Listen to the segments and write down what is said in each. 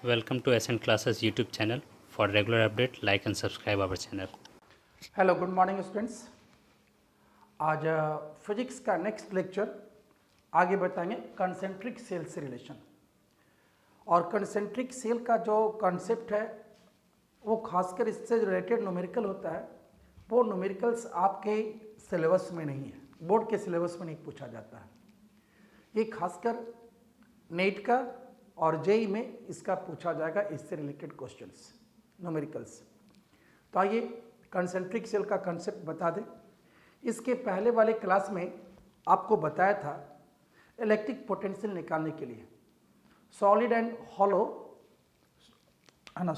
Welcome to SN Classes YouTube channel. For regular update, like and subscribe our channel. Hello good morning students. आज physics का next lecture आगे बताएंगे concentric cell से relation. और concentric cell का जो concept है वो खासकर इससे रिलेटेड न्यूमेरिकल होता है। वो न्यूमेरिकल्स आपके सिलेबस में नहीं है, बोर्ड के सिलेबस में नहीं पूछा जाता है। ये खासकर नेट का और जेई में इसका पूछा जाएगा, इससे रिलेटेड क्वेश्चंस न्यूमेरिकल्स। तो आइए कंसेंट्रिक सेल का कंसेप्ट बता दें। इसके पहले वाले क्लास में आपको बताया था इलेक्ट्रिक पोटेंशियल निकालने के लिए सॉलिड एंड हॉलो है ना,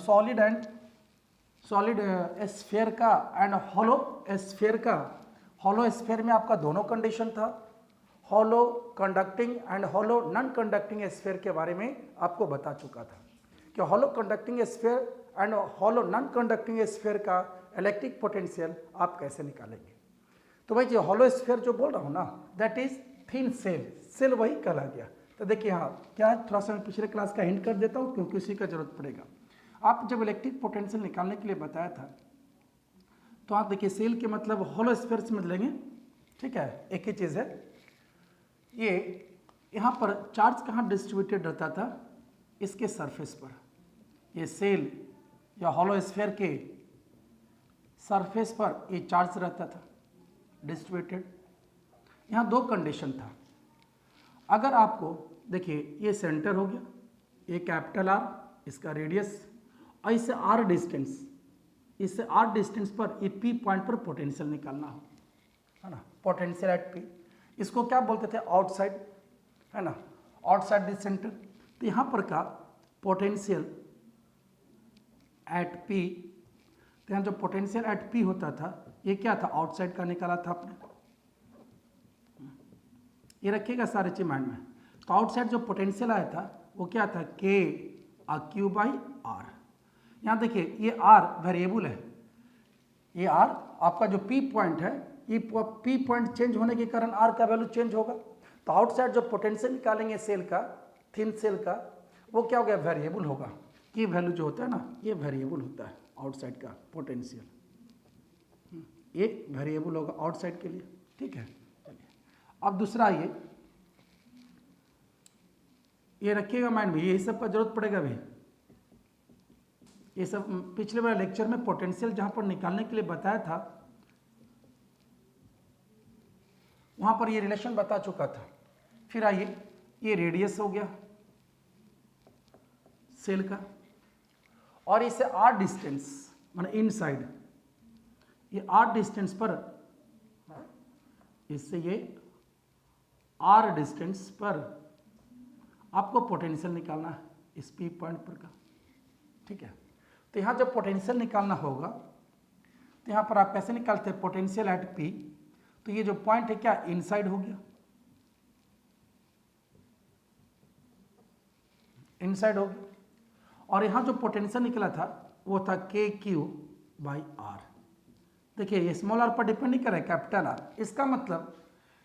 सॉलिड स्फीयर का एंड हॉलो स्फीयर का। हॉलो स्फीयर में आपका दोनों कंडीशन था, hollow conducting and hollow non conducting sphere के बारे में आपको बता चुका था कि hollow conducting sphere and hollow non conducting sphere का इलेक्ट्रिक पोटेंशियल आप कैसे निकालेंगे। तो भाई जो हॉलो स्फीयर जो बोल रहा हूँ ना, दैट इज थिन सेल वही कहला गया। तो देखिए हाँ क्या है, थोड़ा सा मैं पिछले क्लास का हिंट कर देता हूँ क्योंकि उसी का जरूरत पड़ेगा। आप जब इलेक्ट्रिक पोटेंशियल निकालने के लिए बताया था तो आप देखिए सेल के मतलब हॉलो स्फीयर समझ लेंगे, ठीक है। एक ही चीज़ है, ये यहाँ पर चार्ज कहाँ डिस्ट्रीब्यूटेड रहता था, इसके सरफेस पर। ये सेल या हॉलो स्फीयर के सरफेस पर ये चार्ज रहता था डिस्ट्रीब्यूटेड। यहाँ दो कंडीशन था। अगर आपको देखिए ये सेंटर हो गया, ये कैपिटल आर इसका रेडियस, और इससे आर डिस्टेंस पर ये पी पॉइंट पर पोटेंशियल निकालना हो, है ना, पोटेंशियल एट पी। इसको क्या बोलते थे, आउटसाइड, है ना, आउटसाइड दिस सेंटर। तो यहाँ पर का पोटेंशियल एट पी, तो यहाँ जो पोटेंशियल एट पी होता था ये क्या था, आउटसाइड का निकाला था आपने। ये रखिएगा सारे चीज माइंड में। तो आउटसाइड जो पोटेंशियल आया था वो क्या था, के क्यू बाई आर। यहाँ देखिए ये आर वेरिएबल है, ये आर आपका जो पी पॉइंट है, ये पी पॉइंट चेंज होने के कारण आर का वैल्यू चेंज होगा। तो आउटसाइड जो पोटेंशियल निकालेंगे सेल का, थिन सेल का, वो क्या हो गया, वेरिएबल होगा। ये वैल्यू जो होता है ना, ये वेरिएबल होता है आउटसाइड का पोटेंशियल, ये वेरिएबल होगा आउटसाइड के लिए, ठीक है। चलिए अब दूसरा ये रखिएगा माइंड में, ये सब का जरूरत पड़ेगा भी। ये सब पिछले वाले लेक्चर में पोटेंशियल जहां पर निकालने के लिए बताया था वहां पर ये रिलेशन बता चुका था। फिर आइए, ये रेडियस हो गया सेल का, और इसे आर डिस्टेंस माने इनसाइड, ये आर डिस्टेंस पर, इससे ये आर डिस्टेंस पर आपको पोटेंशियल निकालना है इस पी पॉइंट पर का, ठीक है। तो यहाँ जब पोटेंशियल निकालना होगा तो यहाँ पर आप कैसे निकालते हैं, पोटेंशियल एट पी। तो ये जो पॉइंट है क्या, इनसाइड हो गया, इनसाइड हो गया। और यहाँ जो पोटेंशियल निकला था वो था के क्यू बाई आर। देखिए ये स्मॉल आर पर डिपेंड नहीं कर रहा है, कैपिटल आर। इसका मतलब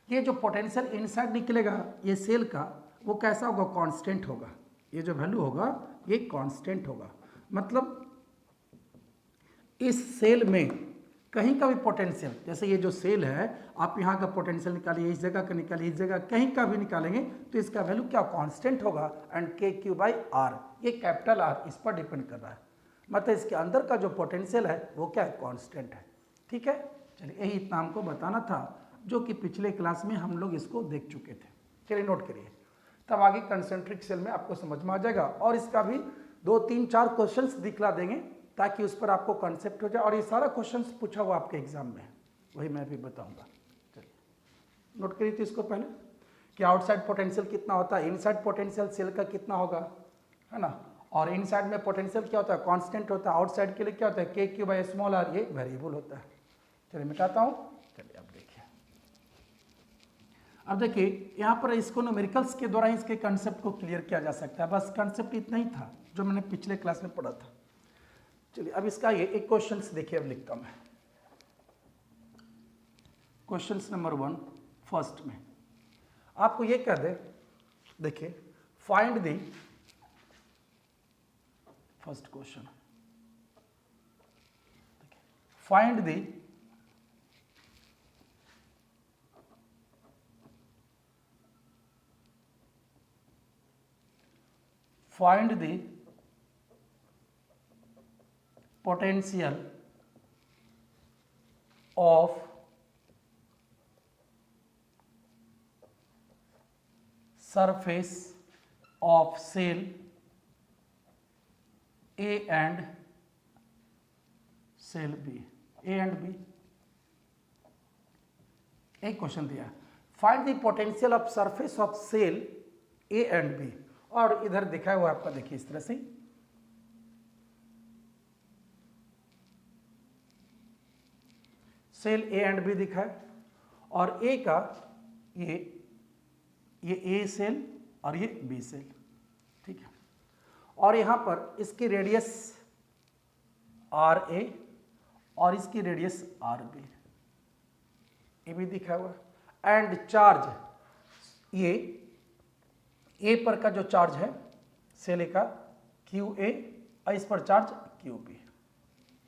ये जो पोटेंशियल इनसाइड निकलेगा ये सेल का, वो कैसा होगा, कांस्टेंट होगा। ये जो वैल्यू होगा ये कांस्टेंट होगा। मतलब इस सेल में कहीं का भी पोटेंशियल, जैसे ये जो सेल है आप यहाँ का पोटेंशियल निकालिए, इस जगह का निकालिए, इस जगह कहीं का भी निकालेंगे तो इसका वैल्यू क्या, कांस्टेंट होगा। एंड के क्यू बाई आर, ये कैपिटल आर इस पर डिपेंड कर रहा है, मतलब इसके अंदर का जो पोटेंशियल है वो क्या है, कांस्टेंट है, ठीक है। चलिए यही इतना हमको बताना था, जो कि पिछले क्लास में हम लोग इसको देख चुके थे। चलिए नोट करिए, तब आगे कंसेंट्रिक सेल में आपको समझ में आ जाएगा। और इसका भी 2 3 4 क्वेश्चंस दिखला देंगे ताकि उस पर आपको कॉन्सेप्ट हो जाए। और ये सारा क्वेश्चंस पूछा हुआ आपके एग्जाम में, वही मैं भी बताऊंगा। चलिए नोट करिए तो इसको पहले कि आउटसाइड पोटेंशियल कितना होता है, इनसाइड पोटेंशियल सेल का कितना होगा, है ना। और इनसाइड में पोटेंशियल क्या होता है, कांस्टेंट होता है। आउटसाइड के लिए क्या होता है, के क्यू बाई स्मॉल आर, ये वेरिएबल होता है। चलिए मिटाता हूँ। चलिए अब देखिए, अब देखिए यहाँ पर इसको न्यूमेरिकल्स के द्वारा इसके कंसेप्ट को क्लियर किया जा सकता है। बस कंसेप्ट इतना ही था जो मैंने पिछले क्लास में पढ़ा था। चलिए अब इसका ये एक क्वेश्चन देखिए, अब लिखता हूँ मैं। क्वेश्चन नंबर 1 फर्स्ट में आपको ये कह दे, देखिए find the first question, find the potential of surface of cell A and cell B, A and B। एक क्वेश्चन दिया, find the potential of surface of cell A and B, और इधर दिखा हुआ आपका देखिए इस तरह से, सेल A एंड B दिखा है, और A का ये A सेल और ये B सेल, ठीक है, और यहां पर इसकी रेडियस RA और इसकी रेडियस RB, ये भी दिखा हुआ, एंड चार्ज ये A पर का जो चार्ज है सेल का QA और इस पर चार्ज QB,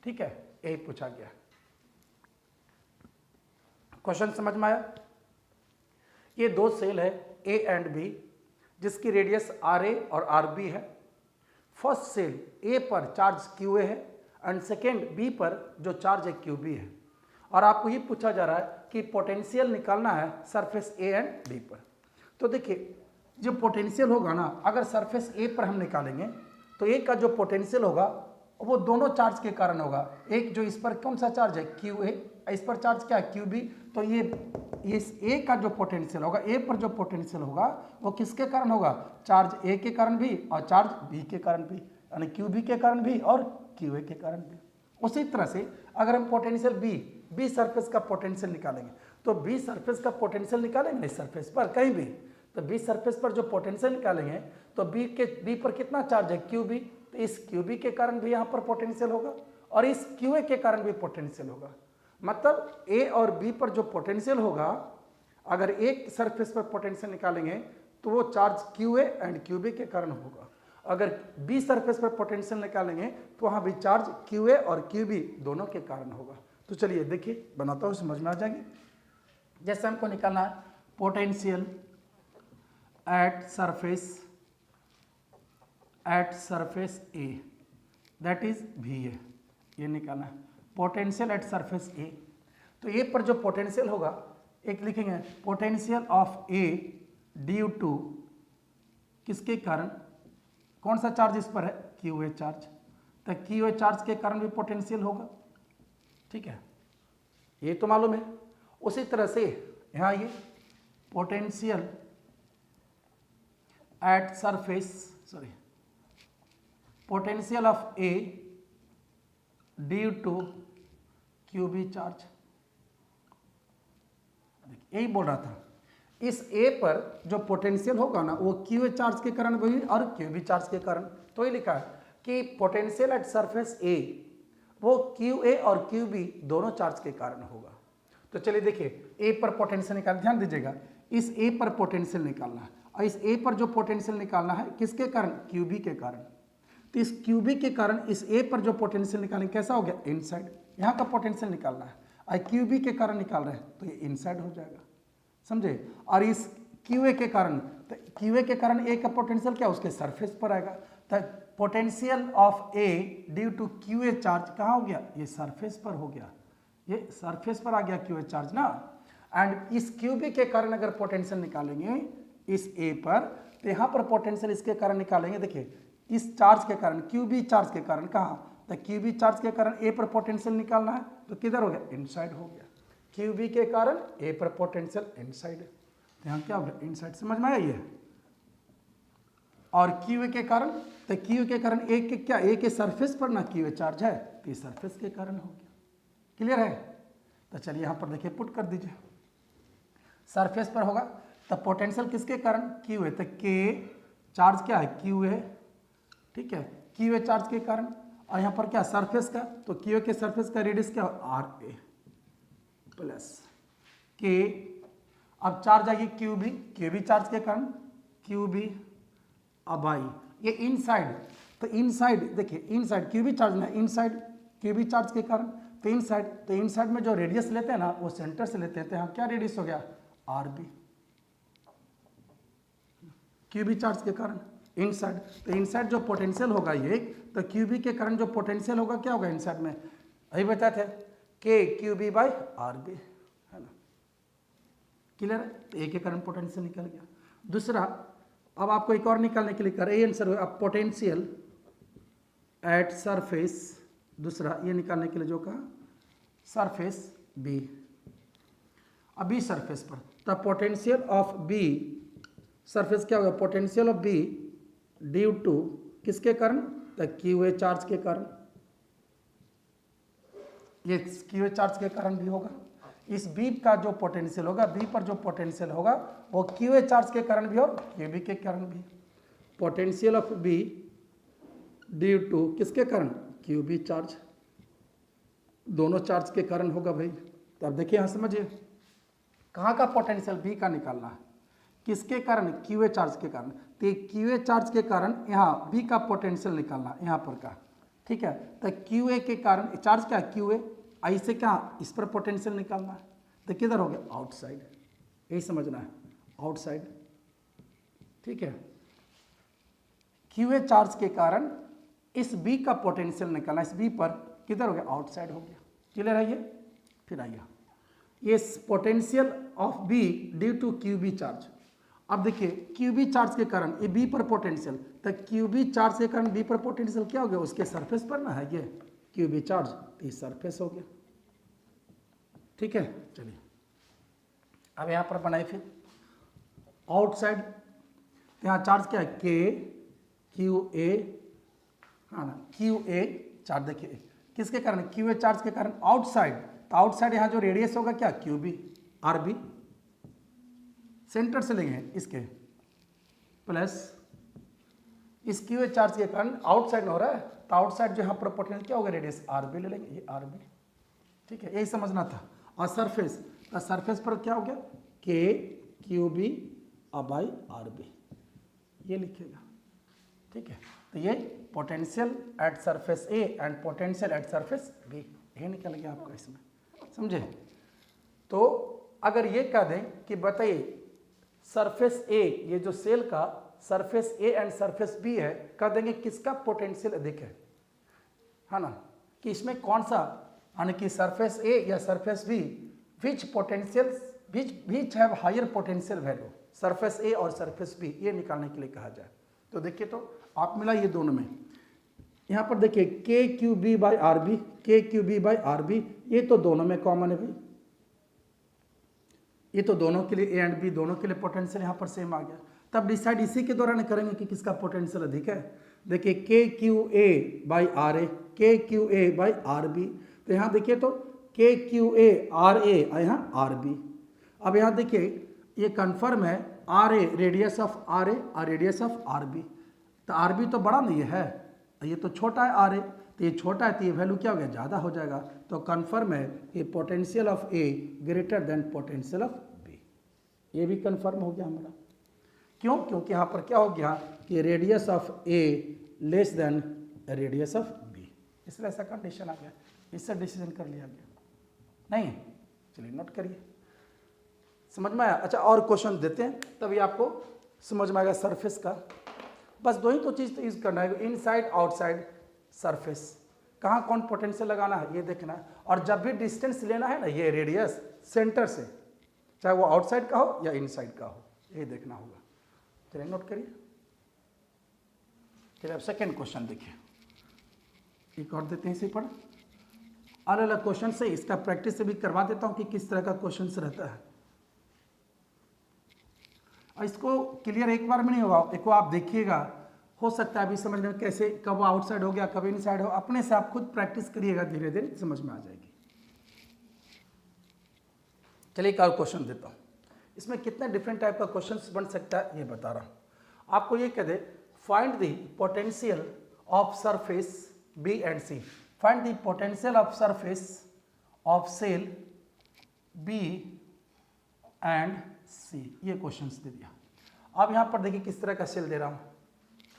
ठीक है, यही पूछा गया। क्वेश्चन समझ में आया? ये दो सेल है A एंड B जिसकी रेडियस RA और RB है। फर्स्ट सेल A पर चार्ज QA है एंड सेकेंड B पर जो चार्ज है QB है, और आपको ये पूछा जा रहा है कि पोटेंशियल निकालना है सरफेस A एंड B पर। तो देखिए जो पोटेंशियल होगा ना, अगर सरफेस A पर हम निकालेंगे तो A का जो पोटेंशियल होगा वो दोनों चार्ज के कारण होगा। एक जो इस पर कौन सा चार्ज है QA, इस पर चार्ज क्या है QB, तो ये A का जो पोटेंशियल होगा, A पर जो पोटेंशियल होगा वो किसके कारण होगा, चार्ज A के कारण भी और चार्ज B के कारण भी, यानी QB के कारण भी और QA के कारण भी। उसी तरह से अगर हम पोटेंशियल B सरफेस का पोटेंशियल निकालेंगे तो B सरफेस का पोटेंशियल निकालेंगे इस सरफेस पर कहीं भी, तो B सरफेस पर जो पोटेंशियल निकालेंगे तो B पर कितना चार्ज है QB, तो इस QB के कारण भी यहाँ पर पोटेंशियल होगा और इस QA के कारण भी पोटेंशियल होगा। मतलब A और B पर जो पोटेंशियल होगा, अगर एक सरफेस पर पोटेंशियल निकालेंगे तो वो चार्ज QA एंड QB के कारण होगा। अगर B सरफेस पर पोटेंशियल निकालेंगे तो वहाँ भी चार्ज QA और QB दोनों के कारण होगा। तो चलिए देखिए बनाता हूँ, समझ में आ जाएगी। जैसे हमको निकालना है potential at surface A, that is VA, ये निकालना है पोटेंशियल एट सरफेस A। तो A पर जो पोटेंशियल होगा, एक लिखेंगे potential of A due to किसके कारण, कौन सा चार्ज इस पर है QA चार्ज, तो QA चार्ज के कारण भी पोटेंशियल होगा, ठीक है, ये तो मालूम है। उसी तरह से यहाँ ये potential at surface potential of A due to QB charge, यही बोल रहा था। इस A पर जो पोटेंशियल होगा ना वो QA चार्ज के कारण भी और QB चार्ज के कारण, तो ये लिखा है कि पोटेंशियल एट सरफेस A वो QA और QB दोनों चार्ज के कारण होगा। तो चलिए देखिए A पर पोटेंशियल निकाल, ध्यान दीजिएगा, इस A पर पोटेंशियल निकालना है और इस A पर जो पोटेंशियल निकालना है किसके कारण, QB के कारण। तो इस QB के कारण इस A पर जो पोटेंशियल निकालेंगे कैसा हो गया, इनसाइड, यहाँ का पोटेंशियल निकालना है और QB के कारण निकाल रहे हैं तो ये इनसाइड हो जाएगा, समझे। और इस QA के कारण, तो QA के कारण A का पोटेंशियल क्या उसके सरफेस पर आएगा, तो potential of A due to QA charge कहाँ हो गया, ये सरफेस पर हो गया, ये सरफेस पर आ गया QA चार्ज ना। एंड इस QB के कारण अगर पोटेंशियल निकालेंगे इस A पर, तो यहाँ पर पोटेंशियल इसके कारण निकालेंगे, देखिए इस चार्ज के कारण QB चार्ज के कारण, कहाँ, तो QB चार्ज के कारण A पर पोटेंशियल निकालना है तो किधर हो गया, इनसाइड हो गया। QB के कारण A पर पोटेंशियल इनसाइड है, तो यहाँ क्या हो गया, इनसाइड, समझ में आया ये। और QA के कारण, तो QA के कारण A के क्या, A के सरफेस पर ना QA चार्ज है तो ये सरफेस के कारण हो गया। क्लियर है? तो चलिए यहाँ पर देखिए पुट कर दीजिए, सरफेस पर होगा तो पोटेंशियल किसके कारण, QA, तो K चार्ज क्या है QA, ठीक है, QA चार्ज के कारण, और यहाँ पर क्या सरफेस का, तो QA के सरफेस का रेडियस क्या RA प्लस K, अब चार्ज आएगी QB चार्ज के कारण QB, अब आई ये इनसाइड, तो इनसाइड देखिए, इनसाइड क्यूबी चार्ज ना, इनसाइड क्यूबी चार्ज के कारण, तो इनसाइड में जो रेडियस लेते हैं ना वो सेंटर से लेते हैं, तो यहाँ क्या रेडियस हो गया, आर बी, क्यूबी चार्ज के कारण इनसाइड। तो इनसाइड जो पोटेंशियल होगा ये, तो क्यूबी के कारण जो पोटेंशियल होगा क्या होगा इनसाइड में, अभी बताए थे के क्यूबी बाई आर बी, है ना, क्लियर है। तो ए के कारण पोटेंशियल निकल गया। दूसरा, अब आपको एक और निकालने के लिए कर ए आंसर हुआ, अब पोटेंशियल एट सरफेस, दूसरा ये निकालने के लिए जो कहा सरफेस बी, अब बी सरफेस पर, तब पोटेंशियल ऑफ बी सरफेस क्या होगा, potential of B due to किसके कारण, तो क्यू ए चार्ज के कारण, ये क्यू ए चार्ज के कारण भी होगा। इस बी का जो पोटेंशियल होगा, बी पर जो पोटेंशियल होगा वो क्यू ए चार्ज के कारण भी और क्यू बी के कारण भी। Potential of B due to किसके कारण, क्यू बी चार्ज, दोनों चार्ज के कारण होगा भाई। तो अब देखिए यहाँ समझिए, कहाँ का पोटेंशियल बी का निकालना है, किसके कारण, क्यू ए चार्ज के कारण। तो क्यू ए चार्ज के कारण यहाँ बी का पोटेंशियल निकालना यहाँ पर का, ठीक है। तो क्यू ए के कारण चार्ज क्या है, क्यू ए, आई से क्या इस पर पोटेंशियल निकालना है, तो किधर हो गया, आउटसाइड, यही समझना है, आउटसाइड, ठीक है। क्यू ए चार्ज के कारण इस बी का पोटेंशियल निकालना, इस बी पर किधर हो गया, आउटसाइड हो गया, क्लियर है ये। फिर आइए, ये potential of B due to Q B charge. अब देखिए क्यू बी चार्ज के कारण ये बी पर पोटेंशियल, तो क्यू बी चार्ज के कारण बी पर पोटेंशियल क्या हो गया, उसके सरफेस पर ना है ये क्यू बी चार्ज, तो ये सरफेस हो गया, ठीक है। चलिए अब यहाँ पर बनाए फिर आउटसाइड, यहाँ चार्ज क्या है, के क्यू ए, हाँ ना, क्यू ए चार्ज, देखिए किसके कारण, क्यू ए चार्ज के कारण आउटसाइड, तो आउटसाइड यहाँ जो रेडियस होगा क्या, Q B r B, centre से लेंगे इसके प्लस इस क्यू ए चार्ज के कारण आउटसाइड हो रहा है, तो आउटसाइड जो यहाँ पर पोटेंशियल क्या होगा, रेडियस आर बी ले लेंगे, ये आर बी, ठीक है, यही समझना था। और सरफेस, तो सरफेस पर क्या हो गया, K Q B by are B, ये लिखिएगा, ठीक है। तो ये potential at surface A and potential at surface B, ये निकल गया आपका इसमें, समझे। तो अगर ये कह दें कि बताइए सरफेस ए, ये जो सेल का surface A and surface B है, कह देंगे किसका पोटेंशियल अधिक है ना, कि इसमें कौन सा, यानी कि सरफेस ए या surface B, which potential which have higher potential value, surface A और सरफेस बी, ये निकालने के लिए कहा जाए। तो देखिए, तो आप मिला ये दोनों में, यहाँ पर देखिए K Q B by are B, K Q B by are B, ये तो दोनों में कॉमन है भाई, ये तो दोनों के लिए ए एंड बी दोनों के लिए पोटेंशियल यहाँ पर सेम आ गया। तब डिसाइड इसी के दौरान करेंगे कि किसका पोटेंशियल अधिक है। देखिए K Q A by r A, K Q A by are B, तो यहाँ देखिए तो के क्यू ए आर ए, यहाँ आर बी। अब यहाँ देखिए ये कन्फर्म है, R A radius of R A और रेडियस ऑफ आर बी, तो आर बी तो बड़ा नहीं है, ये तो छोटा है आर ए, तो ये छोटा है तो ये वैल्यू क्या हो गया, ज़्यादा हो जाएगा। तो कन्फर्म है ये potential of A greater than potential of B, ये भी कन्फर्म हो गया हमारा। क्यों, क्योंकि यहाँ पर क्या हो गया कि radius of A less than radius of B, इसलिए ऐसा कंडीशन आ गया, इससे डिसीजन कर लिया गया। नहीं, चलिए नोट करिए, समझ में आया। अच्छा, और क्वेश्चन देते हैं तभी आपको समझ में आएगा सरफेस का। बस दो ही तो चीज़ तो यूज़ करना है, इनसाइड आउटसाइड सरफेस, कहाँ कौन पोटेंशियल लगाना है ये देखना है। और जब भी डिस्टेंस लेना है ना, ये रेडियस सेंटर से, चाहे वो आउटसाइड का हो या इनसाइड का हो, ये देखना होगा। चलिए नोट करिए। चलिए अब सेकेंड क्वेश्चन देखिए, एक और देते हैं इसी पर, अलग अलग क्वेश्चन से इसका प्रैक्टिस से भी करवा देता हूँ कि किस तरह का क्वेश्चन रहता है। इसको क्लियर एक बार में नहीं होगा, एक बार आप देखिएगा, हो सकता है अभी समझ में कैसे, कब आउटसाइड हो गया कब इनसाइड हो, अपने से आप खुद प्रैक्टिस करिएगा, धीरे धीरे समझ में आ जाएगी। चलिए एक और क्वेश्चन देता हूँ, इसमें कितने डिफरेंट टाइप का क्वेश्चन बन सकता है ये बता रहा हूँ आपको। ये कह दे find the potential of surface B and C, find the potential of surface of cell B and C, ये क्वेश्चंस दे दिया। अब यहाँ पर देखिए किस तरह का सेल दे रहा हूँ,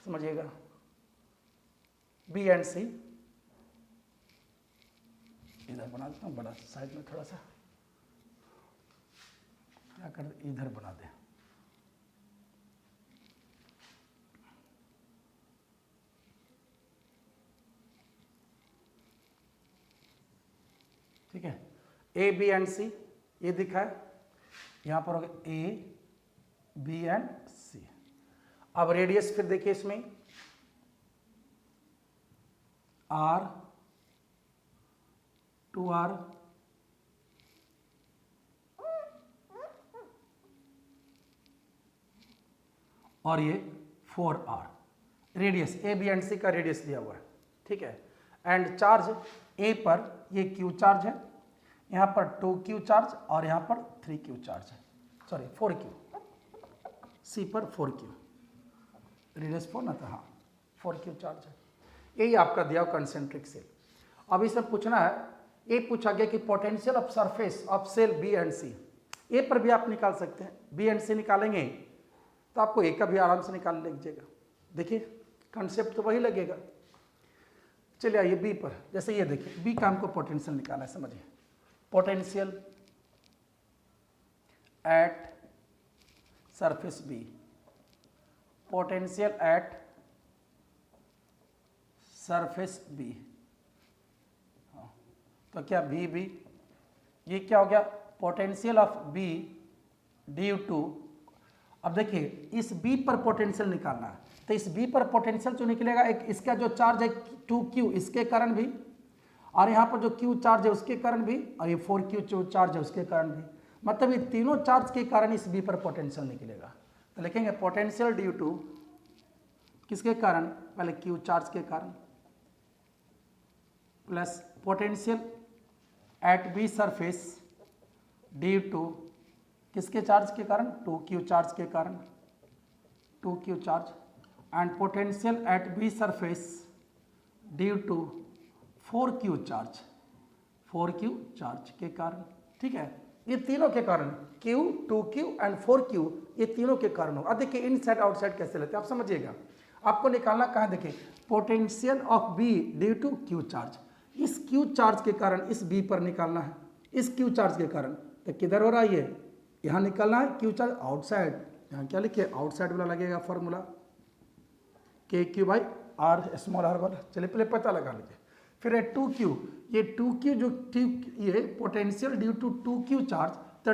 समझिएगा। बी एंड सी, इधर बना देता हूँ बड़ा साइड में थोड़ा सा, क्या कर इधर बना दे, ठीक है। ए बी एंड सी ये दिखा है, यहां पर हो गया ए बी एंड सी। अब रेडियस फिर देखिए इसमें आर, 2r, और ये 4r radius, A B and C का रेडियस दिया हुआ है, ठीक है। एंड चार्ज ए पर ये q चार्ज है, यहाँ पर 2q चार्ज और यहाँ पर 3q चार्ज है, सॉरी 4q, सी पर 4q, रेडियस 4 ना था, हाँ 4q चार्ज है। यही आपका दिया हुआ कंसेंट्रिक सेल। अब इसमें पूछना है, ये पूछा गया कि potential of surface of cell B and C, A पर भी आप निकाल सकते हैं, बी एंड सी निकालेंगे तो आपको ए का भी आराम से निकाल लीजिएगा। देखिए कंसेप्ट तो वही लगेगा। चलिए आइए बी पर, जैसे ये देखिए बी का हमको पोटेंशियल निकालना है, समझिए potential at surface B, potential at surface B, तो क्या बी बी, ये क्या हो गया potential of B due to, अब देखिए इस बी पर पोटेंशियल निकालना है, तो इस बी पर पोटेंशियल जो निकलेगा, एक इसका जो चार्ज है 2q इसके कारण भी, और यहाँ पर जो q चार्ज है उसके कारण भी, और ये 4q जो चार्ज है उसके कारण भी, मतलब ये तीनों चार्ज के कारण इस बी पर पोटेंशियल निकलेगा। तो लिखेंगे पोटेंशियल ड्यू टू किसके कारण, पहले q चार्ज के कारण, plus potential at B surface due to किसके चार्ज के कारण, 2q चार्ज के कारण, 2q charge, and potential at B surface due to 4q charge, 4q charge के कारण, ठीक है। ये तीनों के कारण q, 2q एंड 4q, ये तीनों के कारण हो। अब देखिए इनसाइड आउटसाइड कैसे लेते हैं आप समझिएगा, आपको निकालना कहाँ, देखिए potential of B due to q charge, इस q चार्ज के कारण इस b पर निकालना है, इस q चार्ज के कारण, तो किधर हो रहा है ये, यहाँ निकालना है q चार्ज आउटसाइड, यहाँ क्या लिखिए आउटसाइड वाला लगेगा formula KQ by R small r वाला, चलिए पहले पता लगा लीजिए। फिर है 2q, ये 2q जो ये potential due to 2q charge, तो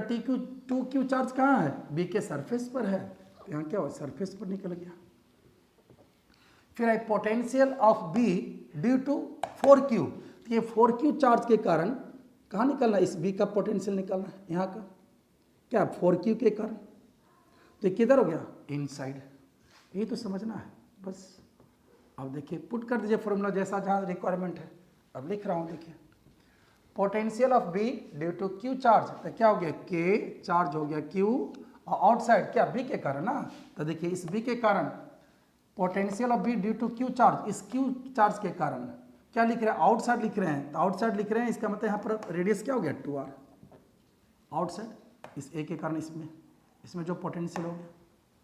2q चार्ज कहाँ है, बी के सरफेस पर है, तो यहाँ क्या हो सरफेस पर निकल गया। फिर है potential of B due to 4q, तो ये 4q चार्ज के कारण कहाँ निकलना है, इस बी का पोटेंशियल निकलना है, यहाँ का क्या 4q के कारण, तो किधर हो गया इनसाइड, ये तो समझना है बस। अब देखिए पुट कर दीजिए फॉर्मूला जैसा जहाँ रिक्वायरमेंट है, अब लिख रहा हूँ, देखिए potential of B due to q charge, तो क्या हो गया k चार्ज हो गया q, और आउटसाइड क्या b के कारण ना, तो देखिए इस b के कारण potential of B due to q charge, इस q चार्ज के कारण क्या लिख रहे हैं, आउटसाइड लिख रहे हैं, तो आउटसाइड लिख रहे हैं, इसका मतलब यहाँ पर रेडियस क्या हो गया 2r आउटसाइड, इस a के कारण इसमें जो पोटेंशियल हो गया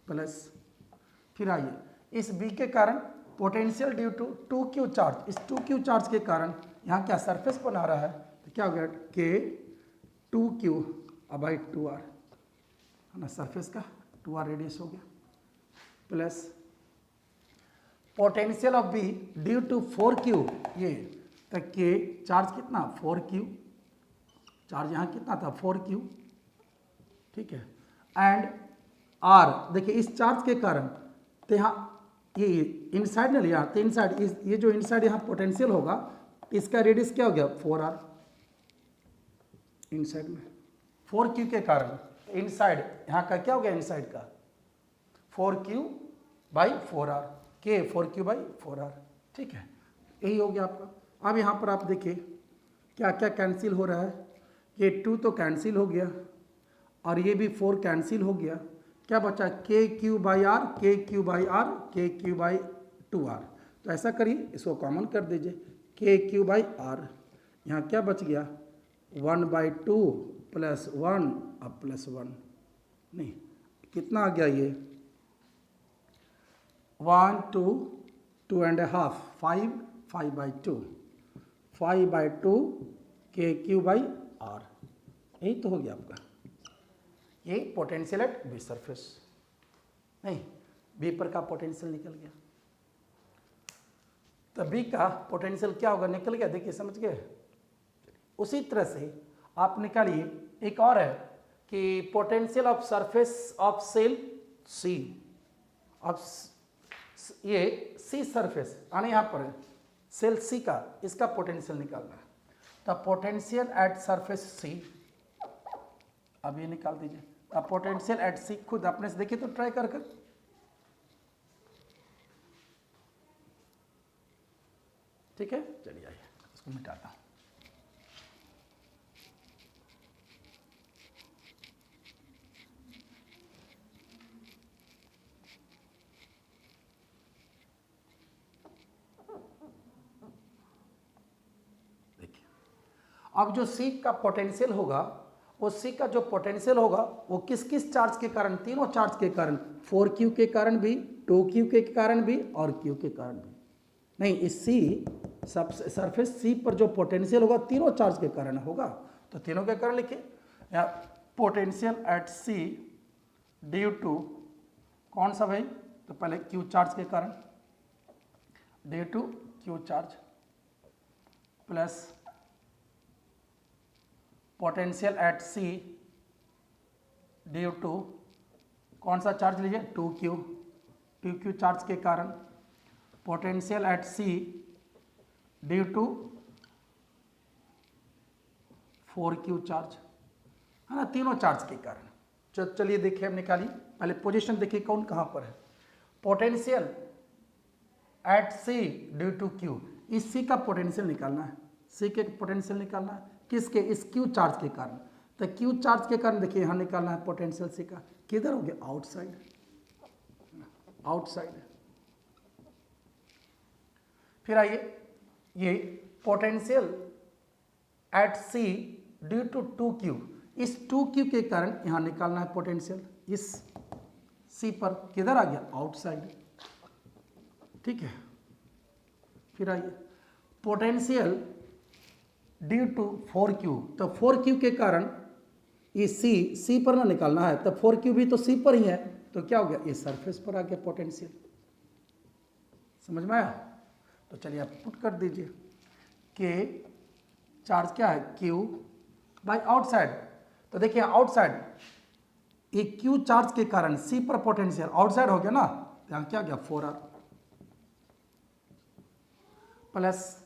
प्लस, फिर आइए इस b के कारण potential due to 2q charge, इस 2q चार्ज के कारण यहाँ क्या सरफेस बना रहा है, तो क्या हो गया k 2q बाई 2r है ना, सरफेस का 2r रेडियस हो गया, plus potential of b due to 4q, ये तो k चार्ज कितना 4q, चार्ज यहाँ कितना था 4q, ठीक है, एंड r देखिए इस चार्ज के कारण, तो यहाँ ये इनसाइड ना लिया, तो इनसाइड ये जो इनसाइड यहाँ पोटेंशियल होगा, इसका रेडियस क्या हो गया 4r, इनसाइड में 4q के कारण इनसाइड यहाँ का क्या हो गया, इनसाइड का 4q by 4r, k 4q by 4r, ठीक है, यही हो गया आपका। अब यहाँ पर आप देखिए क्या क्या कैंसिल हो रहा है, ये 2 तो कैंसिल हो गया, और ये भी 4 कैंसिल हो गया, क्या बचा KQ by R, KQ by R, KQ by 2r, तो ऐसा करिए इसको कॉमन कर दीजिए, KQ बाई आर, यहाँ क्या बच गया 1/2 प्लस 1 अब प्लस 1, नहीं कितना आ गया ये 1 2 2.5 5 5/2 5/2 KQ/R, यही तो हो गया आपका, ये पोटेंशियल एट बी सरफेस। नहीं, बी पर का पोटेंशियल निकल गया, तो बी का पोटेंशियल क्या होगा, निकल गया। देखिए समझ गए। उसी तरह से आप निकालिए, एक और है कि potential of surface of cell C, of ये सी सरफेस आने यहाँ पर है, सेल सी का, इसका पोटेंशियल निकालना है। तो पोटेंशियल एट सरफेस सी, अब ये निकाल दीजिए। अब पोटेंशियल एट सी खुद अपने से देखिए तो ट्राई कर कर, ठीक है। चलिए आइए इसको मिटाता हूँ। देखिए अब जो सी का पोटेंशियल होगा, वो सी का जो पोटेंशियल होगा वो किस किस चार्ज के कारण, तीनों चार्ज के कारण, 4Q के कारण भी, 2Q के कारण भी और Q के कारण भी। नहीं, इस सी सरफेस सी पर जो पोटेंशियल होगा तीनों चार्ज के कारण होगा, तो तीनों के कारण लिखिए। या potential at C due to कौन सा भाई, तो पहले Q चार्ज के कारण, due to Q charge plus potential at C due to कौन सा चार्ज लीजिए, 2Q चार्ज के कारण, potential at C due to 4Q charge, है ना, तीनों चार्ज के कारण। चलिए देखिए हम निकालिए, पहले पोजीशन देखिए कौन कहाँ पर है। Potential at C due to Q, इस सी का पोटेंशियल निकालना है, सी के पोटेंशियल निकालना है किसके, इस Q चार्ज के कारण। तो Q चार्ज के कारण देखिए यहाँ निकालना है पोटेंशियल सी का, किधर हो गया, आउटसाइड, आउटसाइड। फिर आइए, ये potential at C due to 2Q, इस 2Q के कारण यहाँ निकालना है पोटेंशियल, इस सी पर, किधर आ गया, आउटसाइड, ठीक है। फिर आइए पोटेंशियल ड्यू टू 4Q, तो 4Q के कारण ये सी पर ना निकालना है, तो 4Q भी तो सी पर ही है, तो क्या हो गया, ये सरफेस पर आ गया पोटेंशियल। समझ में आया? तो चलिए आप पुट कर दीजिए, के चार्ज क्या है, Q बाय आउटसाइड। तो देखिए आउटसाइड, ये Q चार्ज के कारण सी पर पोटेंशियल आउटसाइड हो गया ना, तो यहाँ क्या गया, 4R plus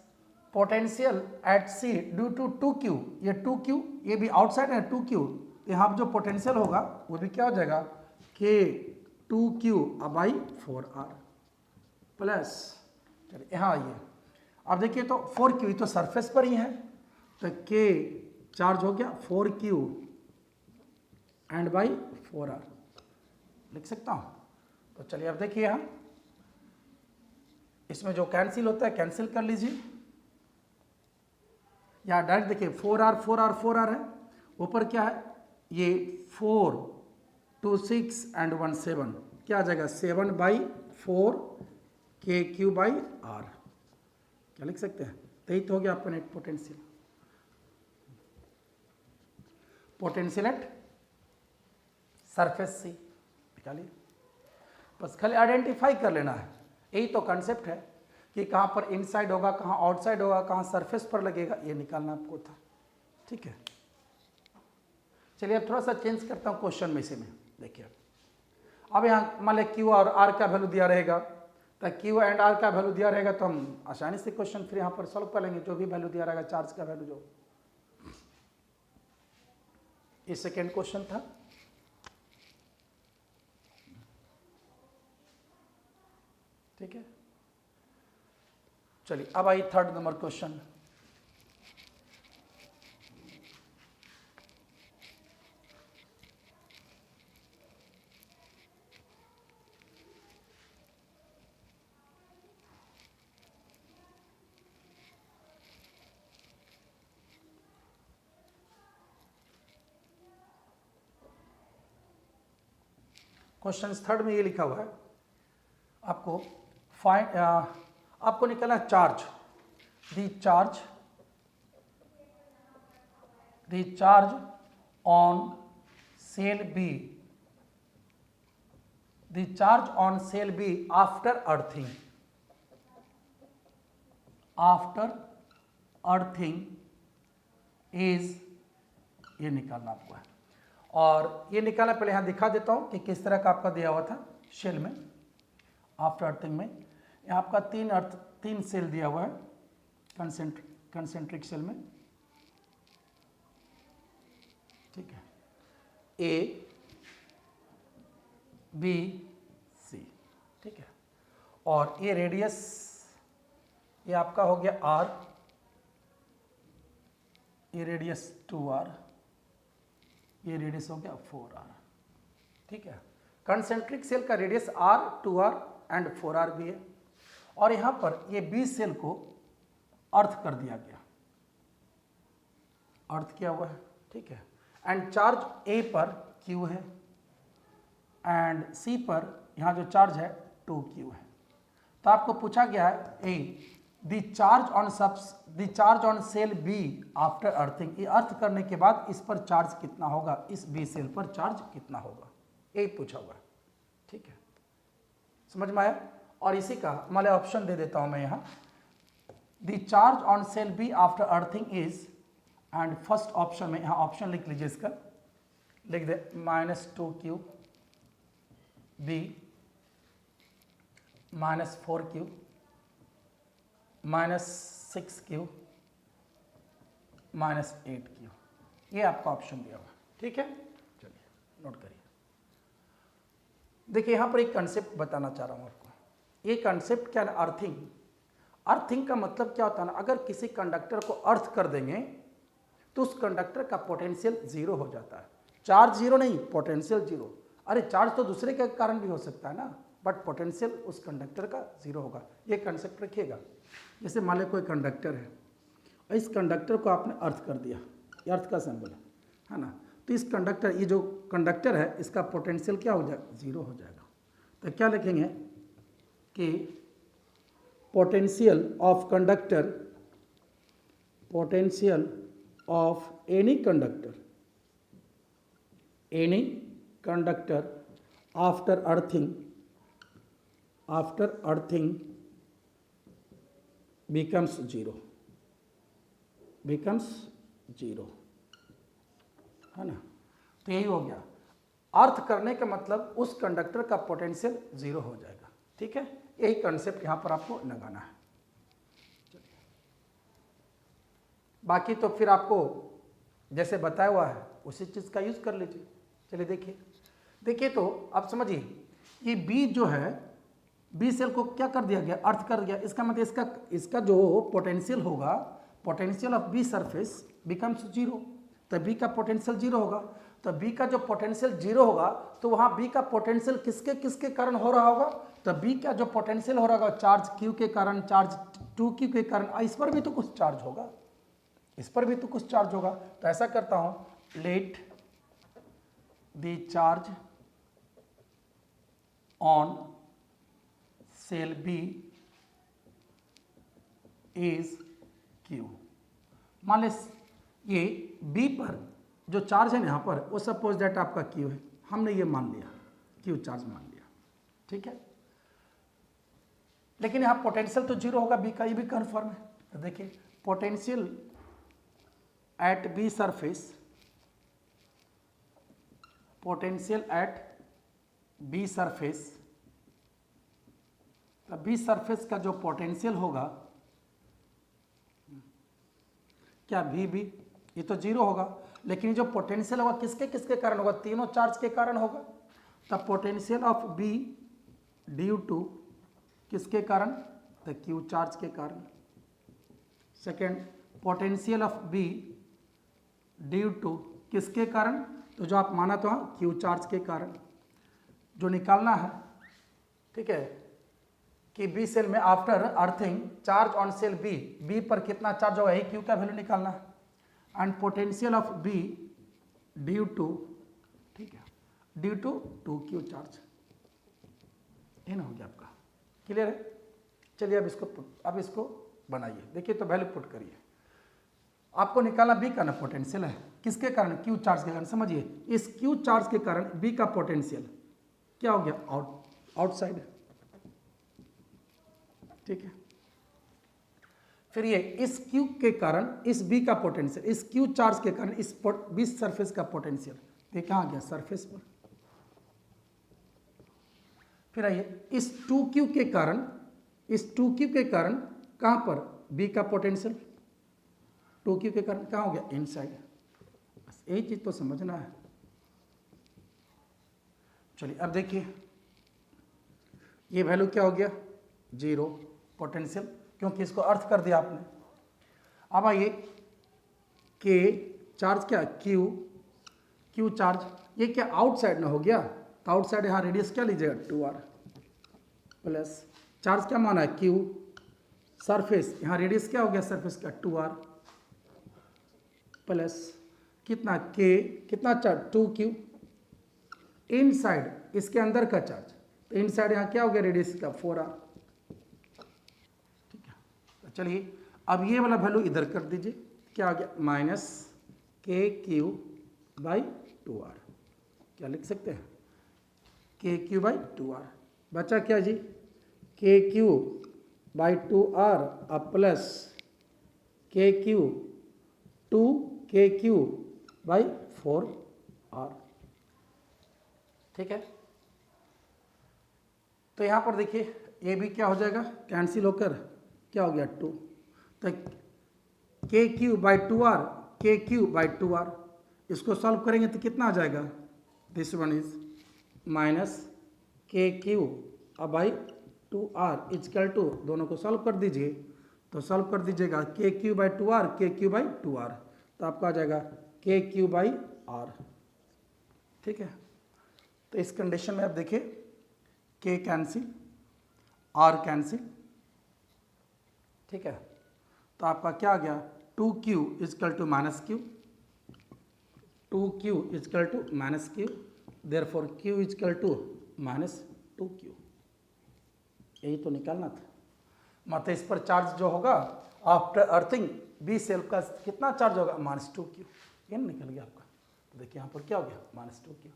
potential at C due to 2Q, ये 2Q ये भी आउटसाइड है, 2Q, यहाँ जो पोटेंशियल होगा वो भी क्या हो जाएगा, के 2Q बाई 4R प्लस, चलिए यहाँ आइए, अब देखिए तो 4Q तो सरफेस पर ही है, तो के चार्ज हो गया 4Q एंड बाई 4R, लिख सकता हूँ। तो चलिए अब देखिए यहाँ, इसमें जो कैंसिल होता है कैंसिल कर लीजिए, या डायरेक्ट देखिए 4R है, ऊपर क्या है, ये 4 2 6 एंड 1 7, क्या आ जाएगा, 7/4 KQ/R, क्या लिख सकते हैं, तो यही तो हो गया आपका net potential, potential at surface C निकालिए। बस खाली आइडेंटिफाई कर लेना है, यही तो कंसेप्ट है कि कहाँ पर इनसाइड होगा, कहाँ आउटसाइड होगा, कहाँ सरफेस पर लगेगा, ये निकालना आपको था, ठीक है। चलिए अब थोड़ा सा चेंज करता हूँ क्वेश्चन में, इसी में देखिए, अब यहाँ मान लिया Q और R का वैल्यू दिया रहेगा, तो Q एंड R का वैल्यू दिया रहेगा, तो हम आसानी से क्वेश्चन फिर यहाँ पर सॉल्व कर लेंगे, जो भी वैल्यू दिया रहेगा चार्ज का वैल्यू जो, ये सेकेंड क्वेश्चन था। ठीक है, चलिए अब आई third number question. Question third में ये लिखा हुआ है आपको, आपको निकालना charge the charge on cell B, the charge on cell B after earthing is, ये निकालना आपको है। और ये निकालना पहले यहाँ दिखा देता हूँ कि किस तरह का आपका दिया हुआ था शेल में, आफ्टर अर्थिंग में। यहाँ आपका तीन सेल दिया हुआ है कंसेंट्रिक सेल में, ठीक है, ए बी सी, ठीक है। और ये रेडियस ये आपका हो गया आर, ये रेडियस 2r, ये रेडियस हो गया 4r, ठीक है। कंसेंट्रिक सेल का radius r, 2r and 4r भी है। और यहाँ पर ये बी सेल को अर्थ कर दिया गया, अर्थ किया हुआ है, ठीक है। एंड चार्ज ए पर q है एंड सी पर यहाँ जो चार्ज है 2q है। तो आपको पूछा गया है a the charge on cell B after earthing, ये अर्थ करने के बाद इस पर चार्ज कितना होगा, इस बी सेल पर चार्ज कितना होगा, यही पूछा हुआ है, ठीक है। समझ में आया? और इसी का मान लिया ऑप्शन दे देता हूं मैं यहाँ, the charge on cell B after earthing is, and first option में यहाँ ऑप्शन लिख लीजिए, इसका लिख दे -2q B -4q -6q -8q, ये आपका ऑप्शन दिया हुआ, ठीक है। चलिए नोट करिए। देखिए यहाँ पर एक कंसेप्ट बताना चाह रहा हूँ आपको। ये कंसेप्ट क्या है? अर्थिंग। अर्थिंग का मतलब क्या होता है ना, अगर किसी कंडक्टर को अर्थ कर देंगे तो उस कंडक्टर का पोटेंशियल जीरो हो जाता है। चार्ज जीरो नहीं, पोटेंशियल जीरो। अरे चार्ज तो दूसरे के कारण भी हो सकता है ना, बट पोटेंशियल उस कंडक्टर का जीरो होगा। ये कंसेप्ट रखिएगा। जैसे मान लो कोई कंडक्टर है और इस कंडक्टर को आपने अर्थ कर दिया, ये अर्थ का सिंबल है ना, तो इस कंडक्टर, ये जो कंडक्टर है इसका पोटेंशियल क्या हो जाएगा? जीरो हो जाएगा। तो क्या लिखेंगे कि potential of conductor, potential of any conductor after earthing becomes zero, है ना। तो यही हो गया, अर्थ करने का मतलब उस कंडक्टर का पोटेंशियल जीरो हो जाएगा, ठीक है। यही कंसेप्ट यहाँ पर आपको लगाना है। बाकी तो फिर आपको जैसे बताया हुआ है उसी चीज़ का यूज़ कर लीजिए। चलिए देखिए तो आप समझिए, ये बी जो है, बी सेल को क्या कर दिया गया? अर्थ कर दिया। इसका मतलब इसका जो पोटेंशियल होगा, potential of B surface becomes zero. तो बी का पोटेंशियल जीरो होगा। तो बी का जो पोटेंशियल जीरो होगा तो वहाँ बी का पोटेंशियल किसके कारण हो रहा होगा? तो बी का जो पोटेंशियल हो रहा होगा चार्ज क्यू के कारण, चार्ज 2q के कारण, इस पर भी तो कुछ चार्ज होगा, इस पर भी तो कुछ चार्ज होगा। तो ऐसा करता हूँ, let the charge on cell B is Q. मान ले ये बी पर जो चार्ज है ना यहाँ पर, वो सपोज दैट आपका क्यू है, हमने ये मान लिया, क्यू चार्ज मान लिया, ठीक है। लेकिन यहाँ पोटेंशियल तो जीरो होगा बी का, ये भी कन्फर्म है। तो देखिए potential at B surface, potential at B surface, तो बी सरफेस का जो पोटेंशियल होगा क्या बी, ये तो जीरो होगा, लेकिन जो पोटेंशियल होगा किसके कारण होगा? तीनों चार्ज के कारण होगा। तो potential of B due to किसके कारण? तो क्यू चार्ज के कारण। Second, potential of B due to किसके कारण? तो जो आप माना तो क्यू चार्ज के कारण। जो निकालना है, ठीक है, कि बी सेल में after earthing charge on cell B पर कितना चार्ज होगा, यही क्यू का वैल्यू निकालना है। And potential of B due to, ठीक है, ड्यू टू 2q चार्ज। ये ना हो गया आपका, क्लियर है। चलिए अब इसको बनाइए। देखिए तो वैल्यू पुट करिए, आपको निकालना बी का ना पोटेंशियल है, किसके कारण, क्यू चार्ज के कारण। समझिए इस क्यू चार्ज के कारण बी का पोटेंशियल क्या हो गया, आउटसाइड, ठीक है। फिर ये इस क्यू के कारण इस बी का पोटेंशियल, इस क्यू चार्ज के कारण इस बी सरफेस का पोटेंशियल, ये कहाँ आ गया, सरफेस पर। फिर आइए इस 2q के कारण, इस 2q के कारण कहाँ पर b का पोटेंशियल, 2q के कारण कहाँ हो गया, इनसाइड। बस यही चीज तो समझना है। चलिए अब देखिए ये वैल्यू क्या हो गया, 0 पोटेंशियल, क्योंकि इसको अर्थ कर दिया आपने। अब आइए के चार्ज क्या, क्यू चार्ज, ये क्या आउटसाइड ना हो गया, तो आउटसाइड यहाँ रेडियस क्या लीजिएगा, 2r प्लस चार्ज क्या माना है, क्यू, सरफेस यहाँ रेडियस क्या हो गया, सरफेस का 2r प्लस कितना के, कितना चार्ज 2q, इनसाइड इसके अंदर का चार्ज, तो इनसाइड यहाँ क्या हो गया, रेडियस का 4r। ठीक है, तो चलिए अब ये वाला वैल्यू इधर कर दीजिए, क्या आ गया, माइनस के क्यू बाई 2r, क्या लिख सकते हैं, के क्यू बाई 2r, बचा क्या जी, के क्यू बाई 2r अब प्लस के क्यू 2 के क्यू बाई 4r। ठीक है, तो यहाँ पर देखिए ये भी क्या हो जाएगा, कैंसिल होकर क्या हो गया 2, तो के क्यू बाई 2r, के क्यू बाई 2r, इसको सॉल्व करेंगे तो कितना आ जाएगा, दिस वन इज माइनस के क्यू अब बाई 2r इजकल टू, दोनों को सॉल्व कर दीजिए, तो सॉल्व कर दीजिएगा के क्यू बाई 2r, के क्यू बाई 2r, तो आपका आ जाएगा के क्यू बाई r। ठीक है, तो इस कंडीशन में आप देखिए के कैंसिल, r कैंसिल, ठीक है, तो आपका क्या आ गया, 2q is equal to minus Q, 2q is equal to minus Q, therefore q equal to minus 2q, यही तो निकालना था। मतलब इस पर चार्ज जो होगा आफ्टर अर्थिंग बी सेल का कितना चार्ज होगा, माइनस 2q, ये निकल गया आपका। तो देखिए यहाँ पर क्या हो गया, माइनस 2q,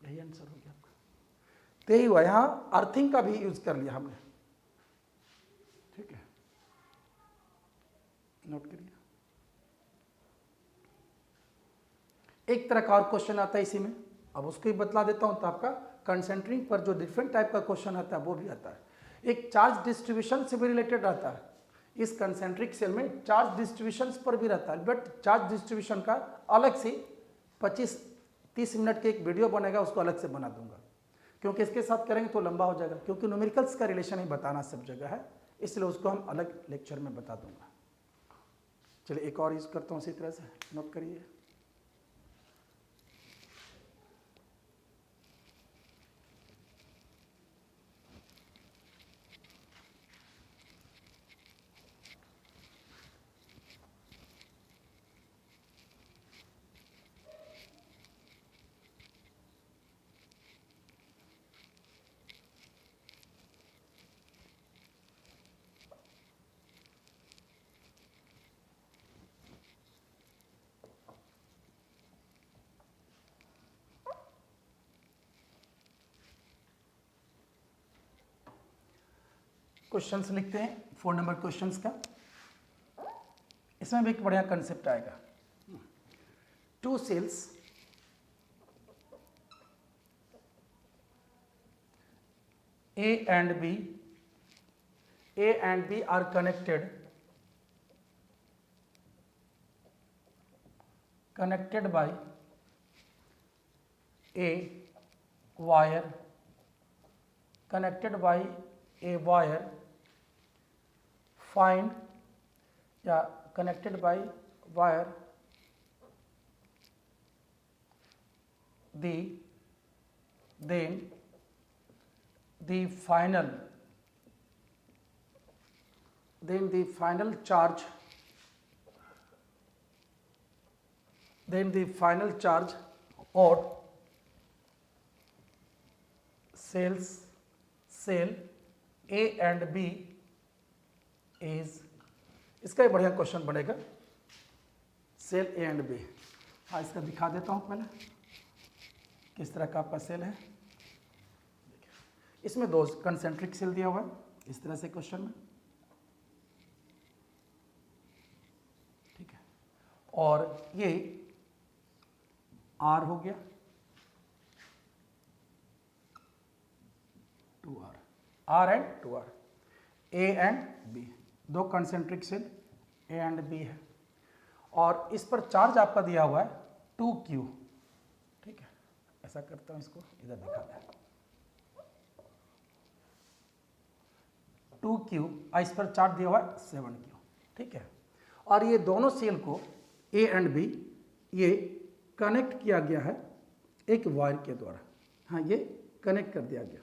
यही आंसर हो गया आपका। तो यही हुआ, यहाँ अर्थिंग का भी यूज कर लिया हमने। ठीक है, नोट करिए। एक तरह का और क्वेश्चन आता है इसी में, अब उसको ही बतला देता हूं, तो आपका कंसेंट्रिंग पर जो डिफरेंट टाइप का क्वेश्चन आता है वो भी आता है। एक चार्ज डिस्ट्रीब्यूशन से भी रिलेटेड रहता है, इस कंसेंट्रिक सेल में चार्ज डिस्ट्रीब्यूशन पर भी रहता है, बट चार्ज डिस्ट्रीब्यूशन का अलग से 25-30 मिनट के एक वीडियो बनेगा, उसको अलग से बना दूंगा, क्योंकि इसके साथ करेंगे तो लंबा हो जाएगा, क्योंकि न्यूमेरिकल्स का रिलेशन ही बताना सब जगह है, इसलिए उसको हम अलग लेक्चर में बता दूंगा। चलिए एक और यूज करता हूँ इसी तरह से, नोट करिए। क्वेश्चंस लिखते हैं 4 नंबर क्वेश्चंस का, इसमें भी एक बढ़िया कंसेप्ट आएगा। 2 cells A and B are connected by a wire, find connected by wire then the final charge of cell A and B is, इसका एक बढ़िया क्वेश्चन बनेगा, सेल ए एंड बी। हाँ, इसका दिखा देता हूँ पहले किस तरह का आपका सेल है। इसमें दो कंसेंट्रिक सेल दिया हुआ है इस तरह से क्वेश्चन में, ठीक है, और ये आर हो गया, 2R, R and 2R, A and B, दो concentric cell A and B है, और इस पर चार्ज आपका दिया हुआ है 2Q, ठीक है। ऐसा करता हूँ, इसको इधर दिखा दें, 2Q, इस पर चार्ज दिया हुआ है 7Q, ठीक है। और ये दोनों सेल को ए एंड बी ये कनेक्ट किया गया है एक वायर के द्वारा। हाँ, ये कनेक्ट कर दिया गया,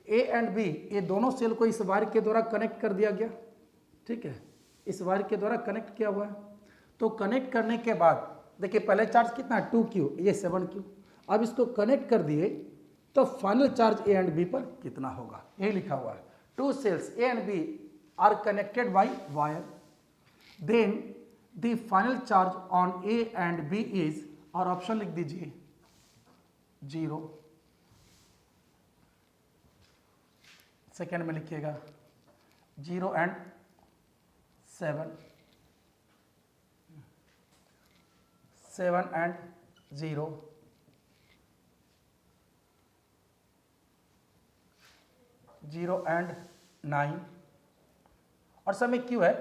ए एंड बी ये दोनों सेल को इस वायर के द्वारा कनेक्ट कर दिया गया, ठीक है, इस वायर के द्वारा कनेक्ट किया हुआ है। तो कनेक्ट करने के बाद देखिए पहले चार्ज कितना है 2Q, ये 7Q, अब इसको कनेक्ट कर दिए तो final charge A and B पर कितना होगा, यही लिखा हुआ है। Two cells A and B are connected by wire, then the final charge on A and B is, और ऑप्शन लिख दीजिए 0, सेकेंड में लिखिएगा 0 एंड 7, 7 एंड 0, 0 एंड 9, और समय क्यू है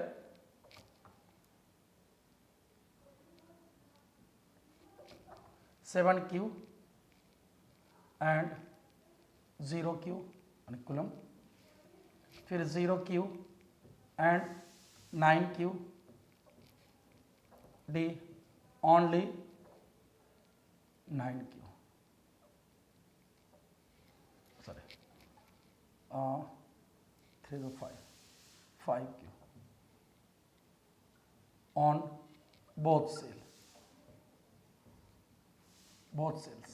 7Q एंड 0Q कूलम, फिर 0Q and 9Q D only 9Q, sorry 3 to 5Q on both cell, both cells,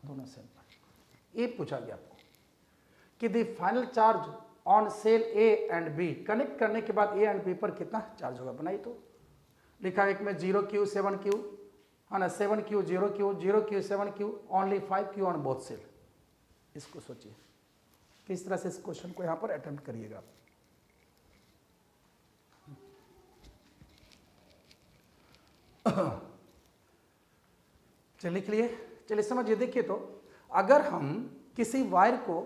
दोनों सेल पर। ये पूछा गया आपको कि the final charge on cell A and B, connect करने के बाद ए एंड बी पर कितना चार्ज होगा, बनाई तो लिखा है एक में 0Q 7Q है ना, 7Q 0Q, 0Q 7Q, only 5Q on both cell. इसको सोचिए किस तरह से इस क्वेश्चन को यहां पर अटेम्प्ट करिएगा। चलिए लिख लिए, चलिए समझिए। देखिए तो अगर हम किसी वायर को,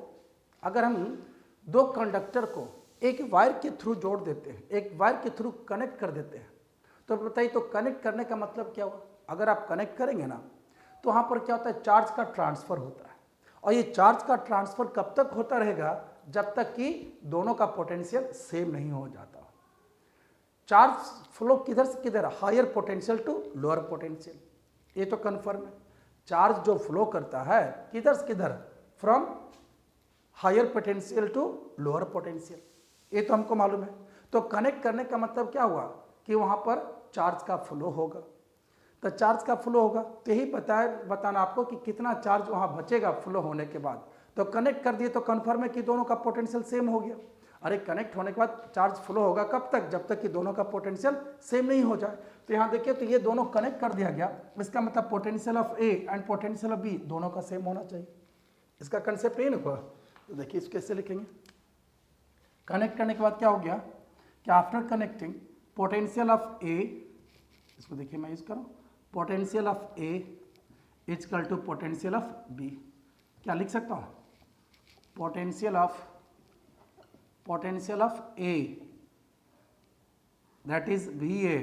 अगर हम दो कंडक्टर को एक वायर के थ्रू जोड़ देते हैं, एक वायर के थ्रू कनेक्ट कर देते हैं, तो बताइए तो कनेक्ट करने का मतलब क्या हुआ। अगर आप कनेक्ट करेंगे ना तो वहाँ पर क्या होता है, चार्ज का ट्रांसफ़र होता है, और ये चार्ज का ट्रांसफ़र कब तक होता रहेगा, जब तक कि दोनों का पोटेंशियल सेम नहीं हो जाता। चार्ज फ्लो किधर से किधर, higher potential to lower potential, ये तो कन्फर्म है। चार्ज जो फ्लो करता है किधर से किधर, from higher potential to lower potential, ये तो हमको मालूम है। तो कनेक्ट करने का मतलब क्या हुआ कि वहाँ पर चार्ज का फ्लो होगा, तो चार्ज का फ्लो होगा, तो यही बताना आपको कि कितना चार्ज वहाँ बचेगा फ्लो होने के बाद। तो कनेक्ट कर दिए तो कन्फर्म है कि दोनों का पोटेंशियल सेम हो गया। अरे कनेक्ट होने के बाद चार्ज फ्लो होगा कब तक, जब तक कि दोनों का पोटेंशियल सेम नहीं हो जाए। तो यहाँ देखिए तो ये दोनों कनेक्ट कर दिया गया, इसका मतलब potential of A and potential of B दोनों का सेम होना चाहिए। इसका कंसेप्ट ये ना हुआ। तो देखिए इसको कैसे लिखेंगे, कनेक्ट करने के बाद क्या हो गया कि after connecting potential of A, इसको देखिए मैं यूज करूँ, potential of A is equal to potential of B. क्या लिख सकता हूँ, potential of A that is B A,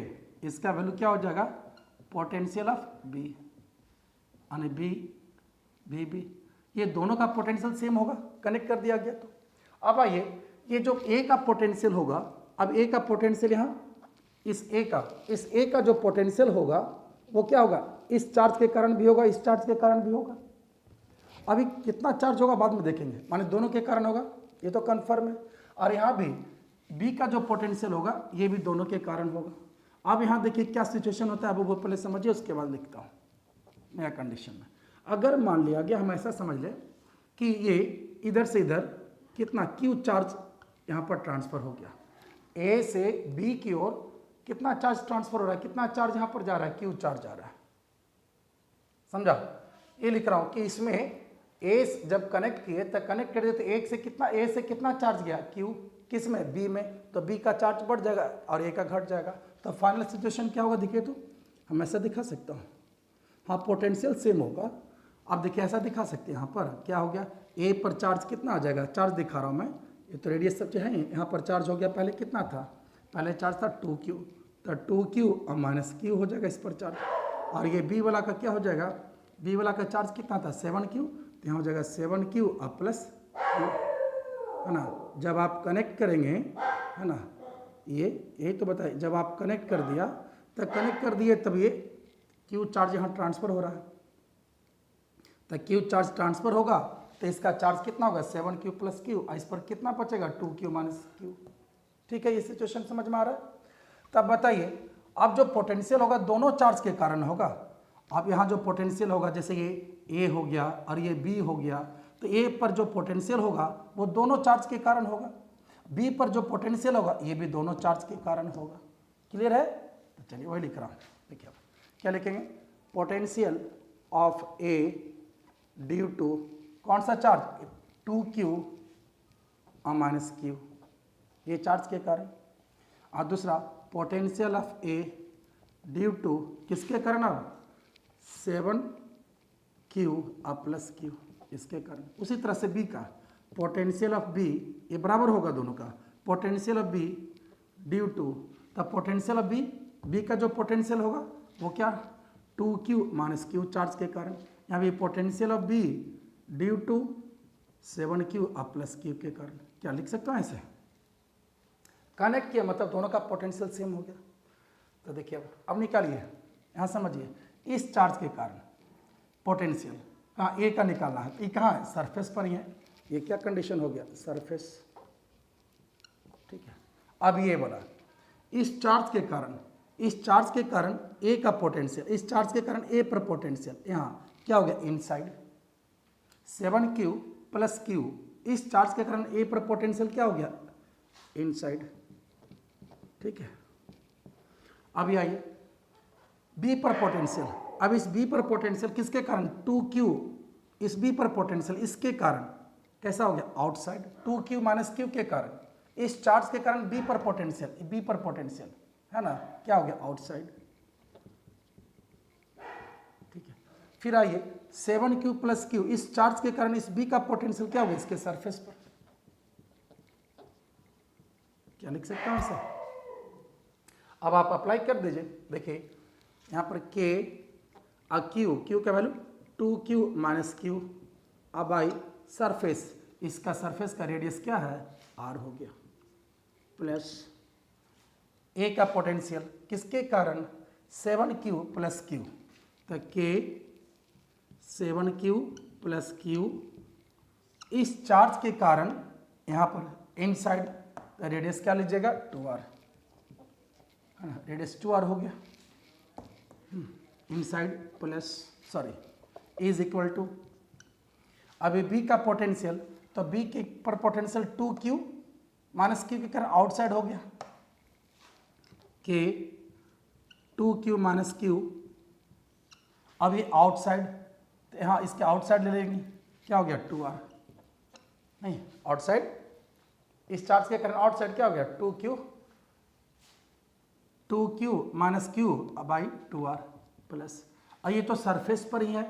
इसका वैल्यू क्या हो जाएगा, पोटेंशियल ऑफ बी, यानी बी बी बी, ये दोनों का पोटेंशियल सेम होगा, कनेक्ट कर दिया गया। तो अब आइए, ये जो ए का पोटेंशियल होगा, अब ए का पोटेंशियल यहाँ इस ए का जो पोटेंशियल होगा वो क्या होगा, इस चार्ज के कारण भी होगा, इस चार्ज के कारण भी होगा। अभी कितना चार्ज होगा बाद में देखेंगे, माने दोनों के कारण होगा, ये तो कन्फर्म है। और यहाँ भी बी का जो पोटेंशियल होगा ये भी दोनों के कारण होगा। अब यहाँ देखिए क्या सिचुएशन होता है, अब वो पहले समझिए, उसके बाद लिखता हूँ नया कंडीशन में। अगर मान लिया गया, हम ऐसा समझ लें कि ये इधर से इधर कितना क्यू चार्ज यहाँ पर ट्रांसफ़र हो गया, ए से बी की ओर कितना चार्ज ट्रांसफर हो रहा है, कितना चार्ज यहाँ पर जा रहा है, क्यू चार्ज जा रहा है। समझा? ये लिख रहा हूँ कि इसमें ए जब कनेक्ट किए तो कनेक्ट कर दिए तो एक से कितना, ए से कितना चार्ज गया, क्यू, किस में, बी में, तो बी का चार्ज बढ़ जाएगा और ए का घट जाएगा। तो फाइनल सिचुएशन क्या होगा देखिए, तो हम ऐसा दिखा सकता हूँ, हाँ पोटेंशियल सेम होगा। अब देखिए ऐसा दिखा सकते हैं, यहाँ पर क्या हो गया, ए पर चार्ज कितना आ जाएगा, चार्ज दिखा रहा हूँ मैं, ये तो रेडियस सब है, यहाँ पर चार्ज हो गया, पहले कितना था, पहले चार्ज था 2q, तो 2q और माइनस क्यू हो जाएगा इस पर चार्ज। और ये बी वाला का क्या हो जाएगा, बी वाला का चार्ज कितना था 7q, तो यहाँ हो जाएगा 7q और प्लस q, है ना। जब आप कनेक्ट करेंगे, है ना, ये तो बताइए, जब आप कनेक्ट कर दिया तो कनेक्ट कर दिए तब ये क्यू चार्ज यहाँ ट्रांसफ़र हो रहा है, तो क्यू चार्ज ट्रांसफ़र होगा तो इसका चार्ज कितना होगा 7q प्लस क्यू, इस पर कितना बचेगा 2q माइनस क्यू। ठीक है, ये सिचुएशन समझ में आ रहा है। तब बताइए, अब जो पोटेंशियल होगा दोनों चार्ज के कारण होगा। अब यहाँ जो पोटेंशियल होगा, जैसे ये ए हो गया और ये बी हो गया, तो ए पर जो पोटेंशियल होगा वो दोनों चार्ज के कारण होगा, बी पर जो पोटेंशियल होगा ये भी दोनों चार्ज के कारण होगा। क्लियर है? तो चलिए वही लिख रहा हूँ, देखिए क्या लिखेंगे, potential of A due to कौन सा चार्ज, 2q और माइनस क्यू, ये चार्ज के कारण। और दूसरा potential of A due to किसके कारण, अब 7q और प्लस क्यू, इसके कारण। उसी तरह से बी का पोटेंशियल ऑफ बी, ये बराबर होगा दोनों का, potential of B due to, तब पोटेंशियल ऑफ बी का जो पोटेंशियल होगा वो क्या, 2q माइनस क्यू चार्ज के कारण। यहाँ भी potential of B due to 7q और प्लस क्यू के कारण। क्या लिख सकता हूँ ऐसे, कनेक्ट किया मतलब दोनों का पोटेंशियल सेम हो गया। तो देखिए अब निकालिए, यहाँ समझिए, इस चार्ज के कारण पोटेंशियल कहाँ, ए का निकालना है, ये कहाँ है, सरफेस पर ही है, ये क्या कंडीशन हो गया, सरफेस। ठीक है, अब ये बोला इस चार्ज के कारण, इस चार्ज के कारण ए का पोटेंशियल, इस चार्ज के कारण ए पर पोटेंशियल, यहाँ क्या हो गया, इनसाइड 7q प्लस क्यू, इस चार्ज के कारण ए पर पोटेंशियल क्या हो गया, इनसाइड। ठीक है, अब ये आइए बी पर पोटेंशियल, अब इस बी पर पोटेंशियल किसके कारण, 2q, इस बी पर पोटेंशियल इसके कारण कैसा हो गया, आउटसाइड, 2q माइनस क्यू के कारण, इस चार्ज के कारण बी पर पोटेंशियल, बी पर पोटेंशियल है ना, क्या हो गया, आउटसाइड। ठीक है, फिर आइए 7q प्लस क्यू, इस चार्ज के कारण इस बी का पोटेंशियल क्या हो गया, इसके सरफेस पर। क्या लिख सकता हूँ सर, अब आप अप्लाई कर दीजिए। देखिए यहाँ पर k और q का वैल्यू 2q माइनस क्यू, अब आई सरफेस, इसका सरफेस का रेडियस क्या है, r हो गया, प्लस a का पोटेंशियल किसके कारण, 7q प्लस क्यू, तो k 7q प्लस क्यू, इस चार्ज के कारण यहाँ पर इनसाइड का रेडियस क्या लीजिएगा, 2r, है ना, रेडियस 2r हो गया, inside plus sorry is equal to, अभी बी का पोटेंशियल, तो बी के पर पोटेंशियल 2q माइनस क्यू के कारण आउटसाइड हो गया, के 2q माइनस क्यू, अब ये आउटसाइड, तो यहाँ इसके आउटसाइड ले लेंगे, क्या हो गया 2r, नहीं आउटसाइड, इस चार्ज के कारण आउटसाइड क्या हो गया 2q minus q by 2r plus, और ये तो सरफेस पर ही है,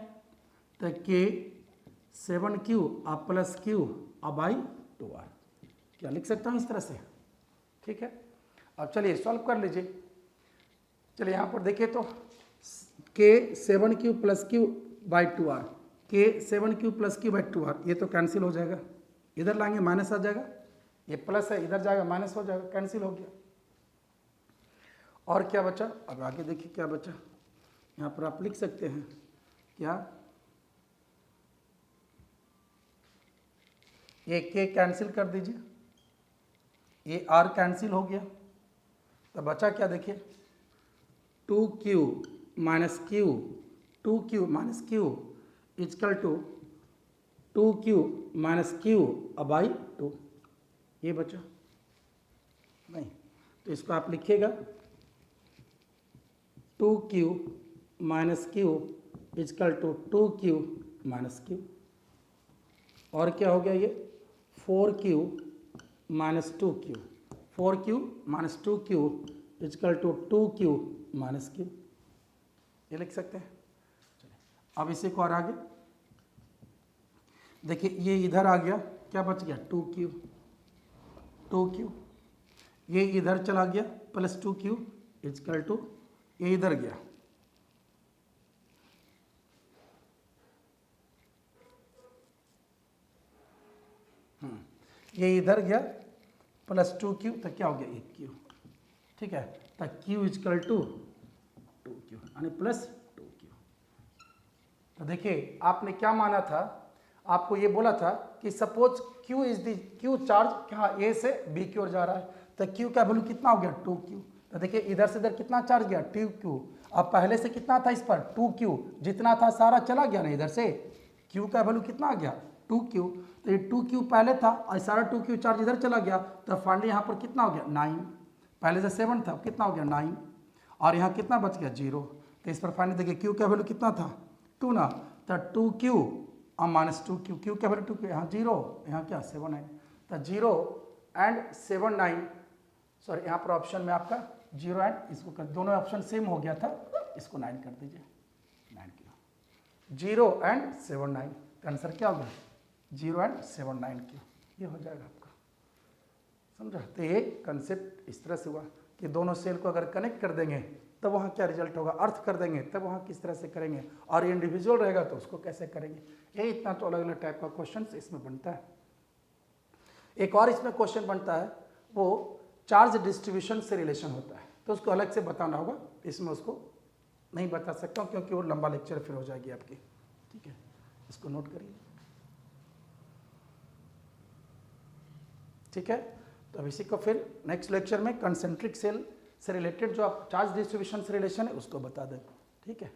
तो k 7q और प्लस क्यू बाई 2r। क्या लिख सकता हूँ इस तरह से। ठीक है, अब चलिए सॉल्व कर लीजिए। चलिए यहाँ पर देखिए तो k 7q plus Q by 2r, k 7q plus Q by 2r, ये तो कैंसिल हो जाएगा, इधर लाएंगे माइनस आ जाएगा, ये प्लस है इधर जाएगा माइनस हो जाएगा, कैंसिल हो गया। और क्या बचा, अब आगे देखिए क्या बचा, यहाँ पर आप लिख सकते हैं क्या, ये k कैंसिल कर दीजिए, ये r कैंसिल हो गया, तो बचा क्या देखिए, 2q minus Q, 2q minus q is equal to 2q minus q by 2, ये बचा नहीं, तो इसको आप लिखिएगा 2q minus q is equal to 2q minus q. और क्या हो गया ये 4q minus 2q, 4q minus 2q is equal to 2q minus q, ये लिख सकते हैं। चलिए अब इसी को और आगे देखिए, ये इधर आ गया, क्या बच गया 2q, 2q, ये इधर चला गया प्लस 2q इजकल टू, ये इधर गया, ये इधर गया प्लस 2q, तो क्या हो गया 1q, ठीक है। तो q इजकल टू 2q यानी प्लस 2q। तो देखिए आपने क्या माना था, आपको ये बोला था कि suppose q is the q charge कहाँ a से b की ओर जा रहा है, तो q का वैल्यू कितना हो गया 2q। तो देखिए इधर से इधर कितना चार्ज गया 2q, अब पहले से कितना था इस पर 2q, जितना था सारा चला गया ना इधर से, q का वैल्यू कितना आ गया 2q, तो ये 2q पहले था और सारा 2q चार्ज इधर चला गया, तो फाइनली यहाँ पर कितना हो गया 9, पहले से 7 था कितना हो गया 9, और यहाँ कितना बच गया 0, तो इस पर फाइनली देखिए q का वैल्यू कितना था 2 ना, तो 2q और माइनस 2q, q का वैल्यू 2q, यहाँ 0, यहाँ क्या 7 है, तो 0 एंड 7 9, सॉरी यहाँ पर ऑप्शन में आपका 0 एंड इसको कर, दोनों ऑप्शन सेम हो गया था, इसको 9 कर दीजिए, 9 किया 0 एंड 7 9, तो आंसर क्या होगा 0 एंड 7 9 क्यू, ये हो जाएगा आपका, समझा। तो ये कंसेप्ट इस तरह से हुआ कि दोनों सेल को अगर कनेक्ट कर देंगे तब वहाँ क्या रिजल्ट होगा, अर्थ कर देंगे तब वहाँ किस तरह से करेंगे, और इंडिविजुअल रहेगा तो उसको कैसे करेंगे, ये इतना तो अलग अलग टाइप का क्वेश्चन इसमें बनता है। एक और इसमें क्वेश्चन बनता है, वो चार्ज डिस्ट्रीब्यूशन से रिलेशन होता है, तो उसको अलग से बताना होगा, इसमें उसको नहीं बता सकता हूँ क्योंकि वो लंबा लेक्चर फिर हो जाएगी आपकी, ठीक है, इसको नोट करिए, ठीक है। तो अब इसी को फिर नेक्स्ट लेक्चर में कंसेंट्रिक सेल से रिलेटेड जो आप चार्ज डिस्ट्रीब्यूशन से रिलेशन है उसको बता दें, ठीक है।